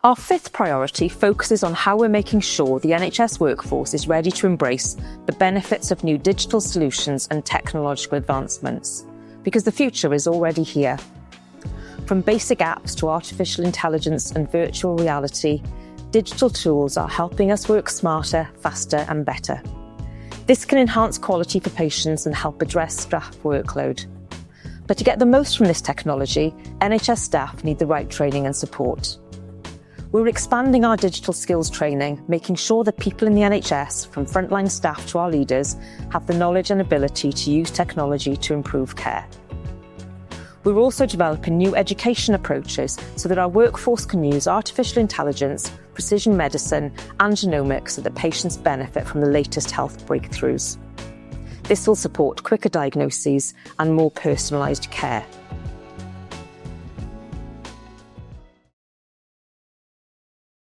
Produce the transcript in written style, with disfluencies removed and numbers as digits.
Our fifth priority focuses on how we're making sure the NHS workforce is ready to embrace the benefits of new digital solutions and technological advancements, because the future is already here. From basic apps to artificial intelligence and virtual reality, digital tools are helping us work smarter, faster and better. This can enhance quality for patients and help address staff workload. But to get the most from this technology, NHS staff need the right training and support. We're expanding our digital skills training, making sure that people in the NHS, from frontline staff to our leaders, have the knowledge and ability to use technology to improve care. We're also developing new education approaches so that our workforce can use artificial intelligence, precision medicine and genomics so that patients benefit from the latest health breakthroughs. This will support quicker diagnoses and more personalised care.